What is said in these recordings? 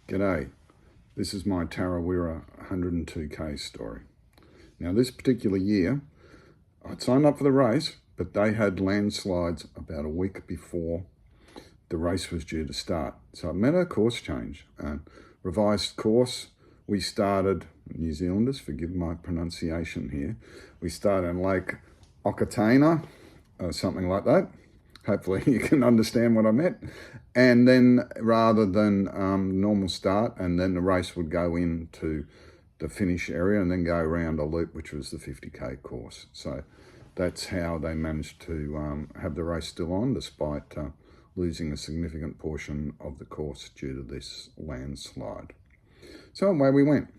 G'day, this is my Tarawera 102k story. Now this particular year, I'd signed up for the race, but they had landslides about a week before the race was due to start. So I made a course change, revised course. We started, New Zealanders, forgive my pronunciation here, we started in Lake Okataina, something like that. Hopefully you can understand what I meant. And then rather than normal start, and then the race would go into the finish area and then go around a loop, which was the 50k course. So that's how they managed to have the race still on, despite losing a significant portion of the course due to this landslide. So away we went.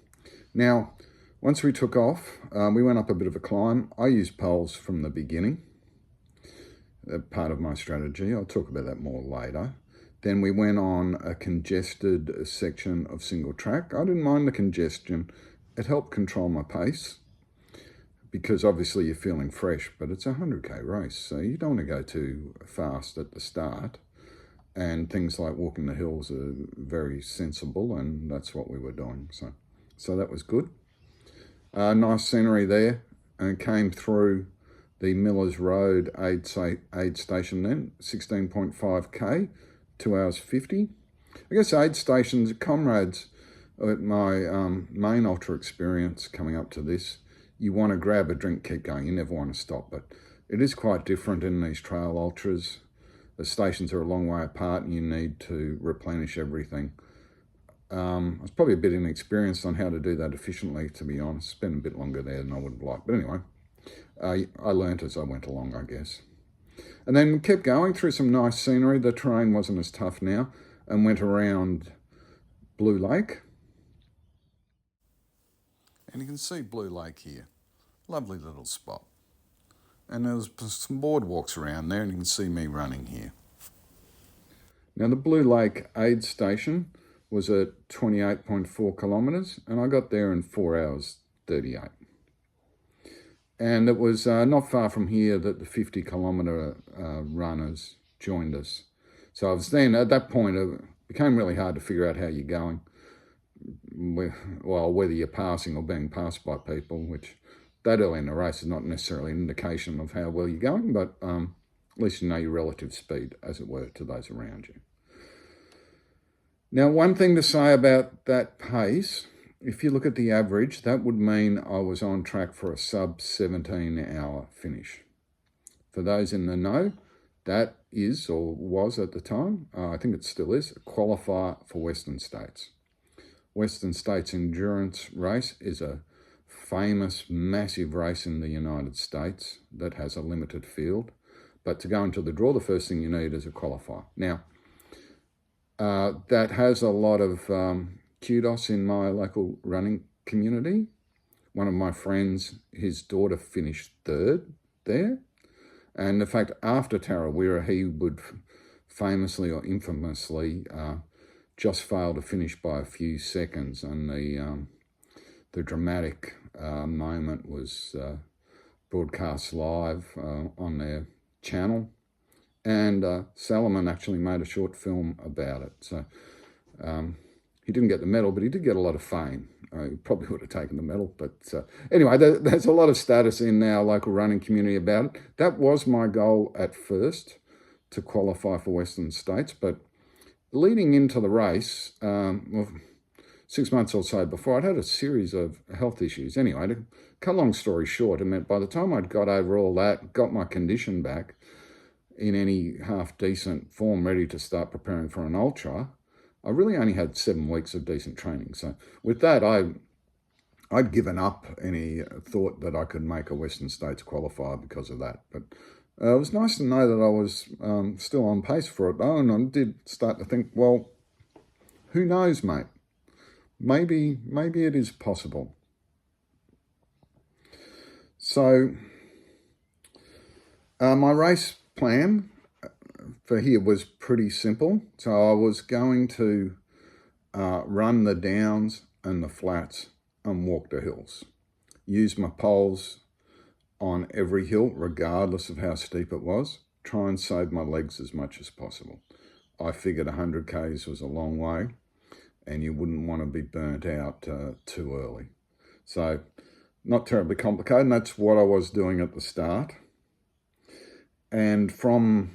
Now, once we took off, we went up a bit of a climb. I used poles from the beginning. Part of my strategy. I'll talk about that more later. Then we went on a congested section of single track. I didn't mind the congestion. It helped control my pace because obviously you're feeling fresh, but it's a 100k race, so you don't want to go too fast at the start. And things like walking the hills are very sensible, and that's what we were doing. So that was good. Nice scenery there, and came through the Millers Road aid station then, 16.5k, 2 hours 50. I guess aid stations, comrades at my main ultra experience coming up to this, you want to grab a drink, keep going, you never want to stop. But it is quite different in these trail ultras. The stations are a long way apart and you need to replenish everything. I was probably a bit inexperienced on how to do that efficiently, to be honest. Spent a bit longer there than I would have liked. But anyway, I learnt as I went along, I guess. And then kept going through some nice scenery. The terrain wasn't as tough now, and went around Blue Lake. And you can see Blue Lake here. Lovely little spot. And there was some boardwalks around there, and you can see me running here. Now the Blue Lake aid station was at 28.4 kilometres, and I got there in 4 hours 38. And it was not far from here that the 50-kilometre runners joined us. So I was then, at that point, it became really hard to figure out how you're going. Well, whether you're passing or being passed by people, which that early in the race is not necessarily an indication of how well you're going, but at least you know your relative speed, as it were, to those around you. Now, one thing to say about that pace, if you look at the average, that would mean I was on track for a sub 17-hour finish. For those in the know, that is, or was at the time, I think it still is, a qualifier for Western States. Western States endurance race is a famous, massive race in the United States that has a limited field. But to go into the draw, the first thing you need is a qualifier. Now, that has a lot of kudos in my local running community. One of my friends, his daughter finished 3rd there. And in fact, after Tarawera, he would famously or infamously just fail to finish by a few seconds. And the dramatic moment was broadcast live on their channel. And Salomon actually made a short film about it. So he didn't get the medal, but he did get a lot of fame. He probably would have taken the medal. But anyway, there's a lot of status in our local running community about it. That was my goal at first, to qualify for Western States. But leading into the race, well, 6 months or so before, I'd had a series of health issues. Anyway, to cut a long story short, it meant by the time I'd got over all that, got my condition back in any half-decent form, ready to start preparing for an ultra, I really only had 7 weeks of decent training. So with that, I'd given up any thought that I could make a Western States qualifier because of that. But it was nice to know that I was still on pace for it, though, and I did start to think, well, who knows, mate? Maybe it is possible. So my race plan for here was pretty simple. So I was going to run the downs and the flats and walk the hills. Use my poles on every hill, regardless of how steep it was. Try and save my legs as much as possible. I figured 100 Ks was a long way. and you wouldn't want to be burnt out too early. So not terribly complicated, and that's what I was doing at the start. And from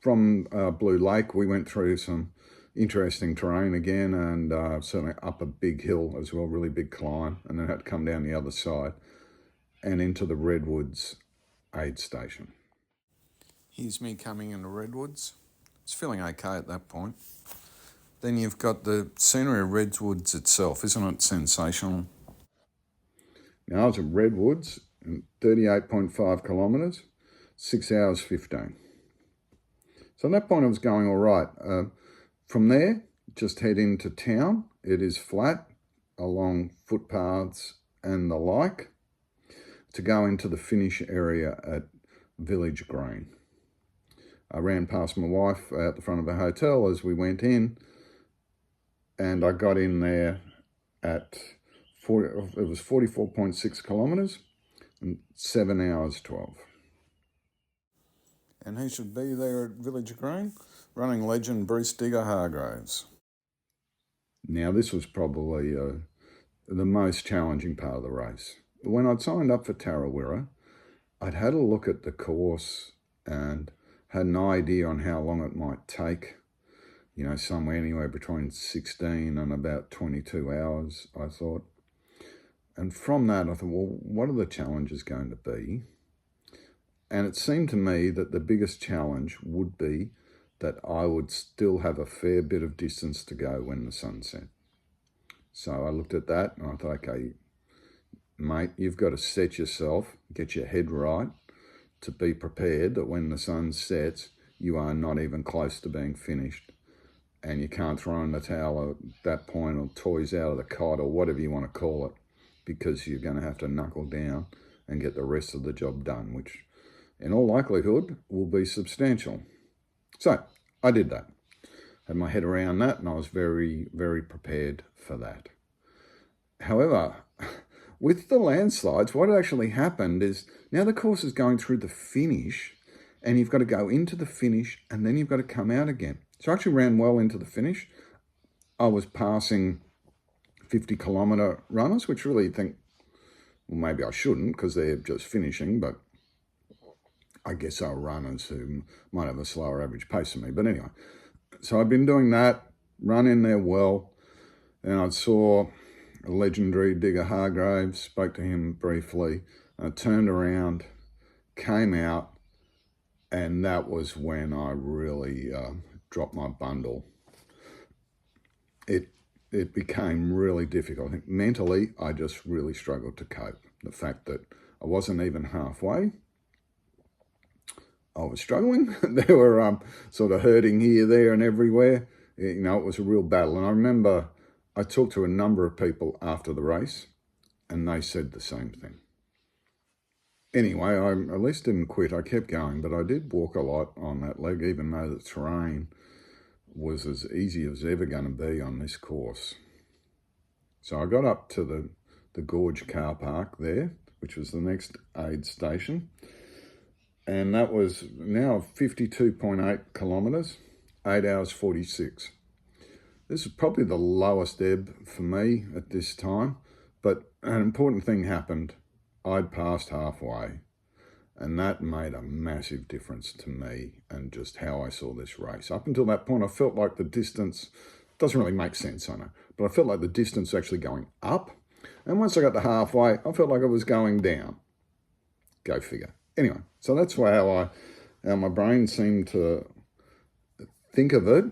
Blue Lake, we went through some interesting terrain again, and certainly up a big hill as well, really big climb, and then had to come down the other side and into the Redwoods aid station. Here's me coming into Redwoods. It's feeling okay at that point. Then you've got the scenery of Redwoods itself. Isn't it sensational? Now I was at Redwoods, 38.5 kilometres, 6 hours 15. So at that point I was going all right. From there, just head into town. It is flat along footpaths and the like to go into the finish area at Village Green. I ran past my wife out the front of the hotel as we went in, and I got in there at it was 44.6 kilometres and 7 hours 12. And who should be there at Village Green? Running legend Bruce Digger Hargraves. Now this was probably the most challenging part of the race. When I'd signed up for Tarawera, I'd had a look at the course and had an idea on how long it might take. You know, somewhere anywhere between 16 and about 22 hours, I thought. And from that, I thought, well, what are the challenges going to be? And it seemed to me that the biggest challenge would be that I would still have a fair bit of distance to go when the sun set. So I looked at that and I thought, okay, mate, you've got to set yourself, get your head right, to be prepared that when the sun sets, you are not even close to being finished. And you can't throw in the towel at that point, or toys out of the cot, or whatever you want to call it, because you're going to have to knuckle down and get the rest of the job done, which in all likelihood will be substantial. So I did that. Had my head around that, and I was very, very prepared for that. However, with the landslides, what actually happened is now the course is going through the finish, and you've got to go into the finish, and then you've got to come out again. So I actually ran well into the finish. I was passing 50-kilometre runners, which really think, well, maybe I shouldn't because they're just finishing, but I guess are runners who might have a slower average pace than me. But anyway, so I've been doing that, run in there well, and I saw a legendary Digger Hargraves, spoke to him briefly, turned around, came out, and that was when I really dropped my bundle. It became really difficult. I think mentally, I just really struggled to cope. The fact that I wasn't even halfway, I was struggling. They were sort of hurting here, there, and everywhere. You know, it was a real battle. And I remember I talked to a number of people after the race, and they said the same thing. Anyway, I at least didn't quit. I kept going, but I did walk a lot on that leg, even though the terrain was as easy as ever going to be on this course. So I got up to the Gorge car park there, which was the next aid station. And that was now 52.8 kilometres, 8 hours 46. This is probably the lowest ebb for me at this time, but an important thing happened. I'd passed halfway, and that made a massive difference to me and just how I saw this race. Up until that point, I felt like the distance, doesn't really make sense, I know, but I felt like the distance was actually going up. And once I got to halfway, I felt like it was going down. Go figure. Anyway, so that's how my brain seemed to think of it.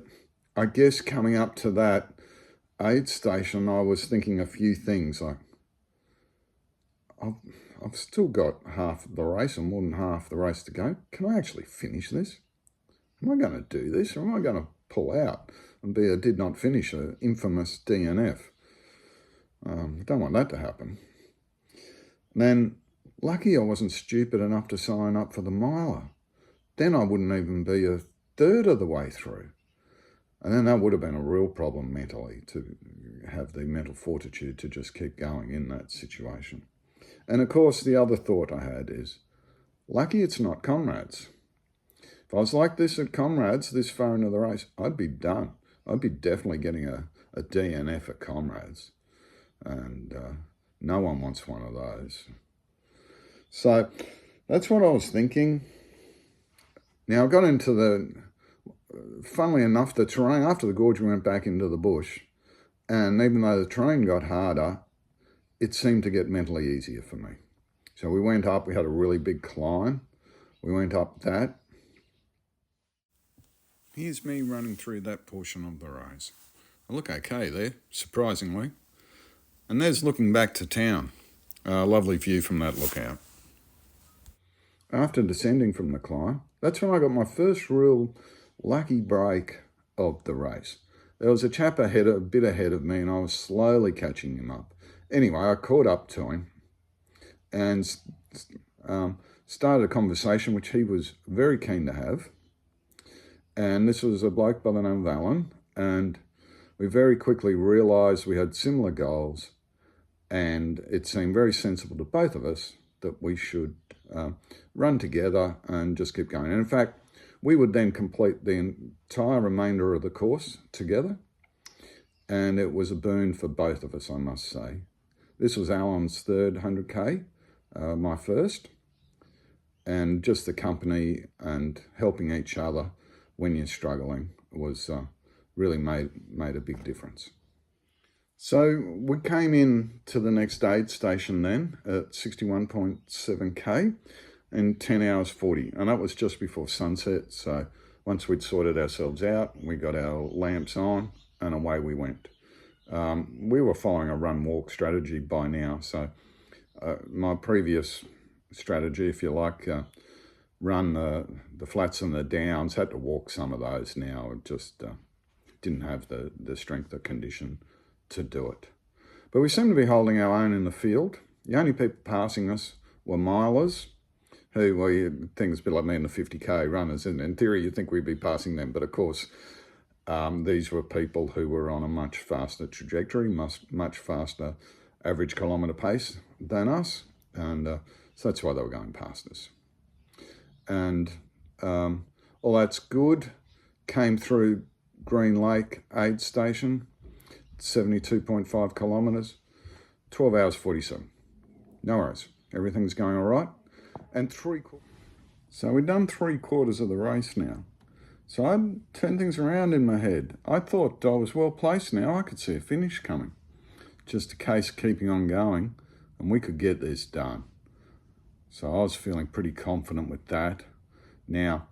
I guess coming up to that aid station, I was thinking a few things like, I've still got half the race, or more than half the race to go. Can I actually finish this? Am I going to do this, or am I going to pull out and be a did not finish, an infamous DNF? I don't want that to happen. And then, lucky I wasn't stupid enough to sign up for the miler. Then I wouldn't even be a third of the way through. And then that would have been a real problem mentally, to have the mental fortitude to just keep going in that situation. And of course, the other thought I had is, lucky it's not Comrades. If I was like this at Comrades this far into the race, I'd be done. I'd be definitely getting a a DNF at Comrades, and no one wants one of those. So that's what I was thinking. Now I got into funnily enough, the terrain, after the gorge we went back into the bush, and even though the terrain got harder, it seemed to get mentally easier for me. So we went up, we had a really big climb. We went up that. Here's me running through that portion of the race. I look okay there, surprisingly. And there's looking back to town. A lovely view from that lookout. After descending from the climb, that's when I got my first real lucky break of the race. There was a chap a bit ahead of me, and I was slowly catching him up. Anyway, I caught up to him and started a conversation which he was very keen to have. And this was a bloke by the name of Alan, and we very quickly realised we had similar goals, and it seemed very sensible to both of us that we should run together and just keep going. And in fact, we would then complete the entire remainder of the course together, and it was a boon for both of us, I must say. This was Alan's third 100K, my first, and just the company and helping each other when you're struggling was really made a big difference. So we came in to the next aid station then at 61.7K in 10 hours 40, and that was just before sunset. So once we'd sorted ourselves out, we got our lamps on and away we went. We were following a run-walk strategy by now, so my previous strategy, if you like, run the flats and the downs, had to walk some of those now. It just didn't have the strength or condition to do it. But we seemed to be holding our own in the field. The only people passing us were milers, who, well, you think it's a bit like me and the 50K runners, and in theory you'd think we'd be passing them, but of course these were people who were on a much faster trajectory, much faster average kilometre pace than us, and so that's why they were going past us. And all that's good. Came through Green Lake aid station, 72.5 kilometres, 12 hours 47. No worries, everything's going all right. And so we've done 3/4 of the race now. So I'd turned things around in my head. I thought I was well placed now. I could see a finish coming. Just a case of keeping on going, and we could get this done. So I was feeling pretty confident with that. Now,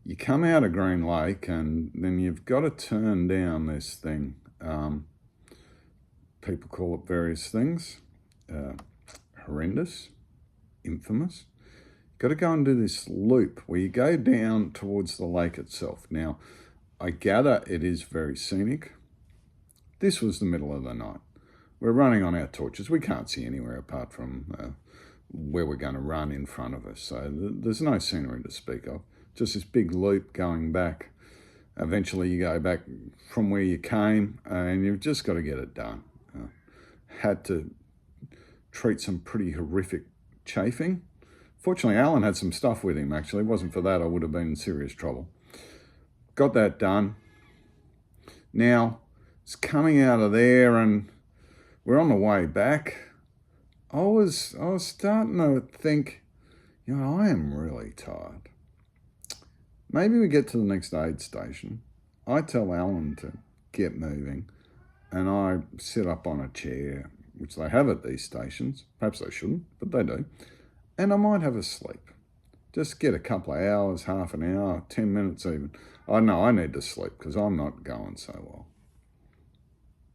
you come out of Green Lake and then you've got to turn down this thing. People call it various things. Horrendous, infamous. You've got to go and do this loop where you go down towards the lake itself. Now, I gather it is very scenic. This was the middle of the night. We're running on our torches. We can't see anywhere apart from where we're going to run in front of us. So there's no scenery to speak of. Just this big loop going back. Eventually you go back from where you came and you've just got to get it done. Had to treat some pretty horrific chafing. Fortunately, Alan had some stuff with him, actually. If it wasn't for that, I would have been in serious trouble. Got that done. Now, it's coming out of there and we're on the way back. I was starting to think, you know, I am really tired. Maybe we get to the next aid station. I tell Alan to get moving and I sit up on a chair, which they have at these stations. Perhaps they shouldn't, but they do. And I might have a sleep. Just get a couple of hours, half an hour, 10 minutes even. I know I need to sleep because I'm not going so well.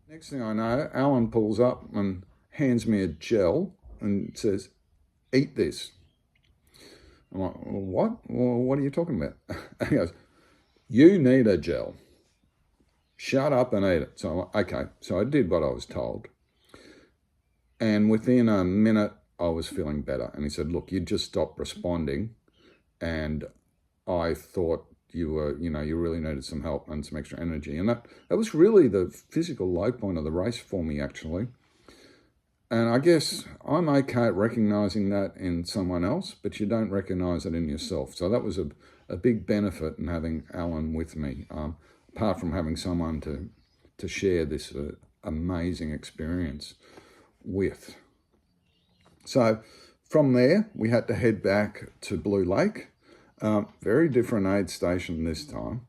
Next thing I know, Alan pulls up and hands me a gel and says, "Eat this." I'm like, "What? Well, what are you talking about?" And he goes, "You need a gel. Shut up and eat it." So I'm like, okay. So I did what I was told. And within a minute, I was feeling better. And he said, "Look, you just stopped responding. And I thought you were, you really needed some help and some extra energy." And that was really the physical low point of the race for me, actually. And I guess I'm okay at recognising that in someone else, but you don't recognise it in yourself. So that was a big benefit in having Alan with me, apart from having someone to to share this amazing experience with. So from there, we had to head back to Blue Lake. Very different aid station this time,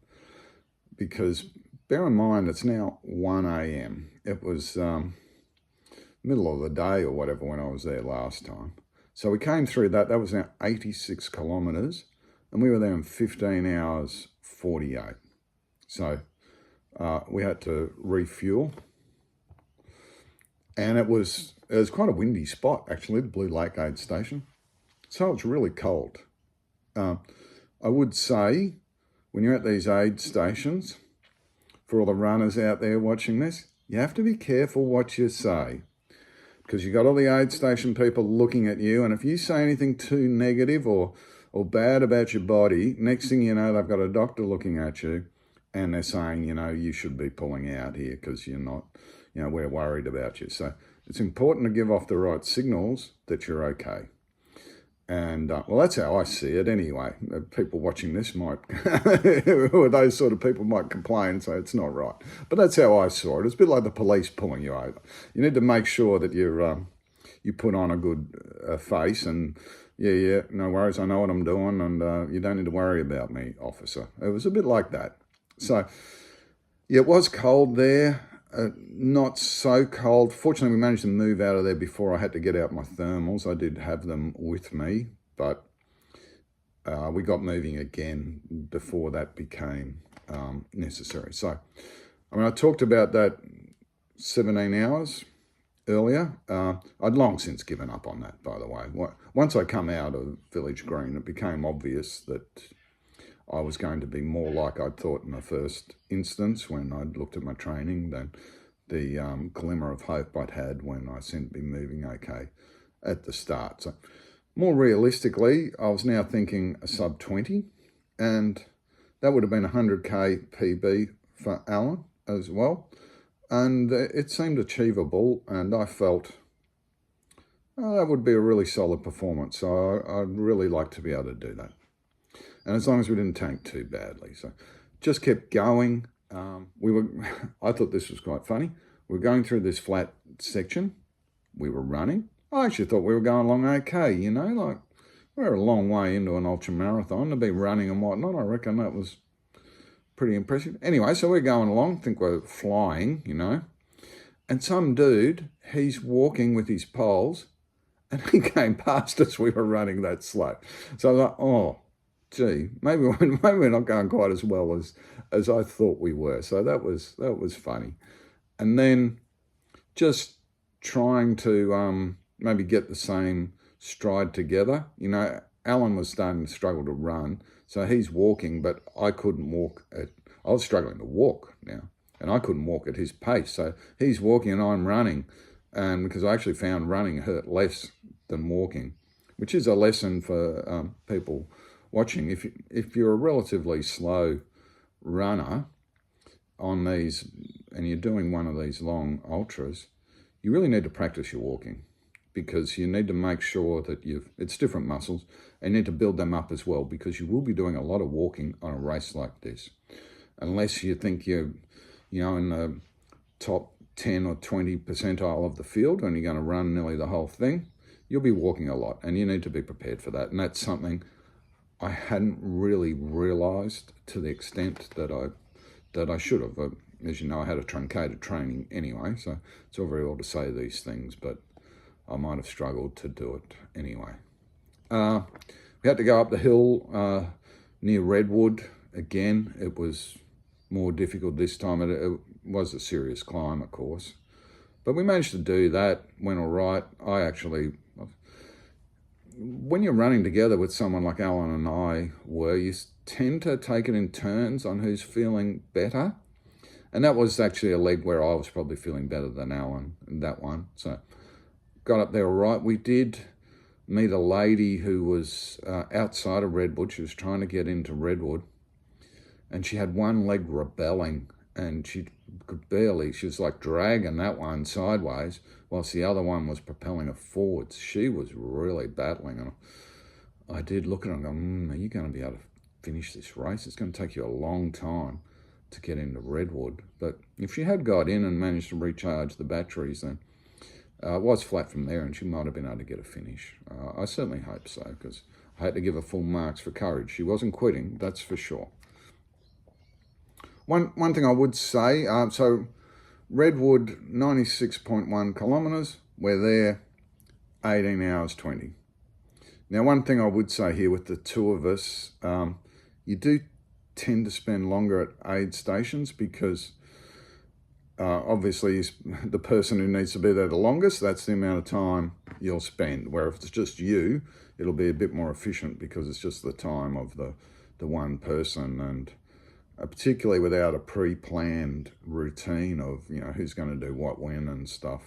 because bear in mind, it's now 1 a.m. It was middle of the day or whatever when I was there last time. So we came through that. That was now 86 kilometres, and we were there in 15 hours 48. So we had to refuel, and it was quite a windy spot, actually, the Blue Lake aid station. So it's really cold. I would say, when you're at these aid stations, for all the runners out there watching this, you have to be careful what you say, because you've got all the aid station people looking at you, and if you say anything too negative or bad about your body, next thing you know, they've got a doctor looking at you, and they're saying, you know, you should be pulling out here because you're not, you know, we're worried about you. So it's important to give off the right signals that you're okay. And, well, that's how I see it anyway. People watching this might, or those sort of people might complain and say it's not right. But that's how I saw it. It's a bit like the police pulling you over. You need to make sure that you put on a good face and, yeah, no worries, I know what I'm doing, and you don't need to worry about me, officer. It was a bit like that. So, yeah, it was cold there. Not so cold. Fortunately, we managed to move out of there before I had to get out my thermals. I did have them with me, but we got moving again before that became necessary. So, I mean, I talked about that 17 hours earlier. I'd long since given up on that, by the way. Once I come out of Village Green, it became obvious that I was going to be more like I'd thought in the first instance when I'd looked at my training than the glimmer of hope I'd had when I seemed to be moving okay at the start. So more realistically, I was now thinking a sub 20, and that would have been 100k PB for Alan as well. And it seemed achievable, and I felt that would be a really solid performance. So I'd really like to be able to do that. And as long as we didn't tank too badly. So just kept going. I thought this was quite funny. We were going through this flat section. We were running. I actually thought we were going along okay, you know, like we're a long way into an ultra marathon to be running and whatnot. I reckon that was pretty impressive. Anyway, so we're going along, think we're flying, you know. And some dude, he's walking with his poles, and he came past us. We were running that slow. So I was like, oh, gee, maybe we're not going quite as well as I thought we were. So that was funny. And then just trying to maybe get the same stride together. You know, Alan was starting to struggle to run, so he's walking, but I couldn't walk I was struggling to walk now, and I couldn't walk at his pace. So he's walking and I'm running, and because I actually found running hurt less than walking, which is a lesson for people watching. If you're a relatively slow runner on these, and you're doing one of these long ultras, you really need to practice your walking, because you need to make sure that it's different muscles, and you need to build them up as well, because you will be doing a lot of walking on a race like this. Unless you think you're, you know, in the top 10 or 20 percentile of the field and you're going to run nearly the whole thing, you'll be walking a lot, and you need to be prepared for that. And that's something I hadn't really realised to the extent that I should have. As you know, I had a truncated training anyway, so it's all very well to say these things, but I might have struggled to do it anyway. We had to go up the hill near Redwood again. It was more difficult this time. It was a serious climb, of course, but we managed to do that, went all right. When you're running together with someone like Alan and I were, you tend to take it in turns on who's feeling better. And that was actually a leg where I was probably feeling better than Alan in that one. So got up there all right. We did meet a lady who was outside of Redwood. She was trying to get into Redwood, and she had one leg rebelling, and she was like dragging that one sideways, whilst the other one was propelling her forwards. She was really battling, and I did look at her and go, are you going to be able to finish this race? It's going to take you a long time. to get into Redwood. But if she had got in and managed to recharge the batteries, then it was flat from there and she might have been able to get a finish. I certainly hope so, because I had to give her full marks for courage. She wasn't quitting, that's for sure. One thing I would say, so Redwood, 96.1 kilometres. We're there 18 hours 20. Now, one thing I would say here with the two of us, you do tend to spend longer at aid stations because obviously the person who needs to be there the longest, that's the amount of time you'll spend. Where if it's just you, it'll be a bit more efficient because it's just the time of the one person, and particularly without a pre-planned routine of, you know, who's going to do what when and stuff.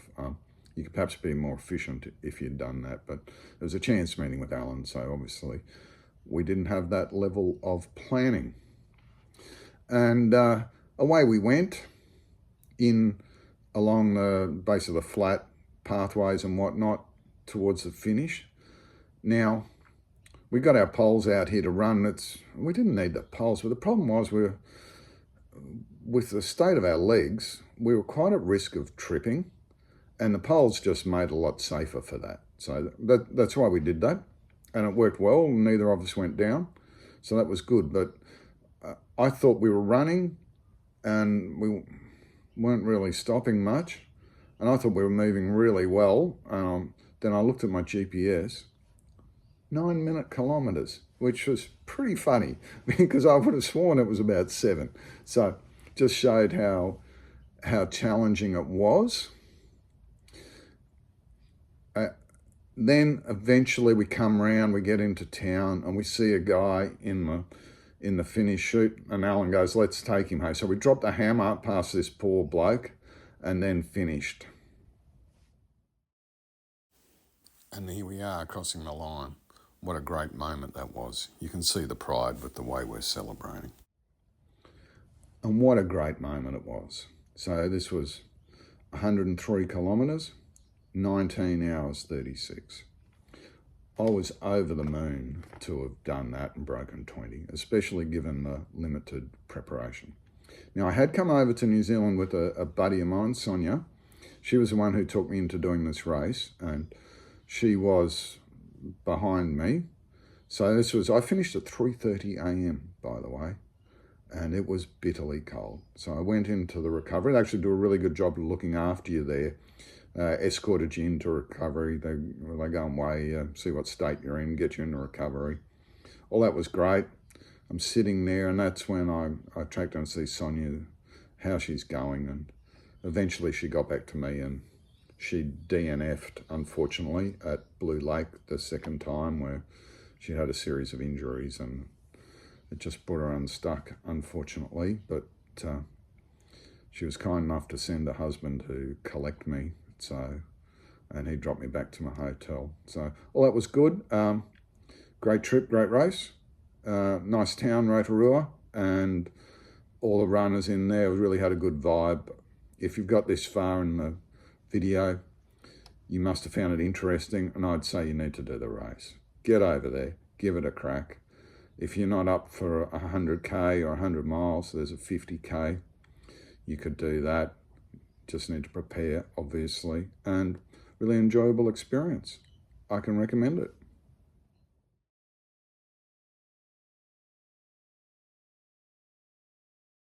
You could perhaps be more efficient if you'd done that, but it was a chance meeting with Alan, so obviously we didn't have that level of planning. And away we went in along the base of the flat pathways and whatnot towards the finish. Now, we got our poles out here to run. We didn't need the poles, but the problem was with the state of our legs, we were quite at risk of tripping, and the poles just made it a lot safer for that. So that's why we did that, and it worked well. Neither of us went down, so that was good. But I thought we were running, and we weren't really stopping much, and I thought we were moving really well. Then I looked at my GPS, 9-minute kilometres, which was pretty funny because I would have sworn it was about 7. So just showed how challenging it was. Then eventually we come round, we get into town, and we see a guy in the finish chute, and Alan goes, let's take him home. So we dropped a hammer past this poor bloke and then finished. And here we are crossing the line. What a great moment that was. You can see the pride with the way we're celebrating. And what a great moment it was. So this was 103 kilometres, 19 hours 36. I was over the moon to have done that and broken 20, especially given the limited preparation. Now, I had come over to New Zealand with a buddy of mine, Sonia. She was the one who took me into doing this race, and she was behind me. So I finished at 3:30 a.m, by the way, and it was bitterly cold. So I went into the recovery. They actually do a really good job of looking after you there. Escorted you into recovery. They go and weigh, see what state you're in, get you into recovery. All that was great. I'm sitting there, and that's when I tracked down to see Sonia, how she's going, and eventually she got back to me, and she DNF'd, unfortunately, at Blue Lake the second time, where she had a series of injuries, and it just brought her unstuck, unfortunately. But she was kind enough to send her husband to collect me. And he dropped me back to my hotel. So all that was good. Great trip, great race. Nice town, Rotorua, and all the runners in there really had a good vibe. If you've got this far in the video, you must have found it interesting, and I'd say you need to do the race. Get over there, give it a crack. If you're not up for 100k or 100 miles, there's a 50k. You could do that. Just need to prepare, obviously, and really enjoyable experience. I can recommend it.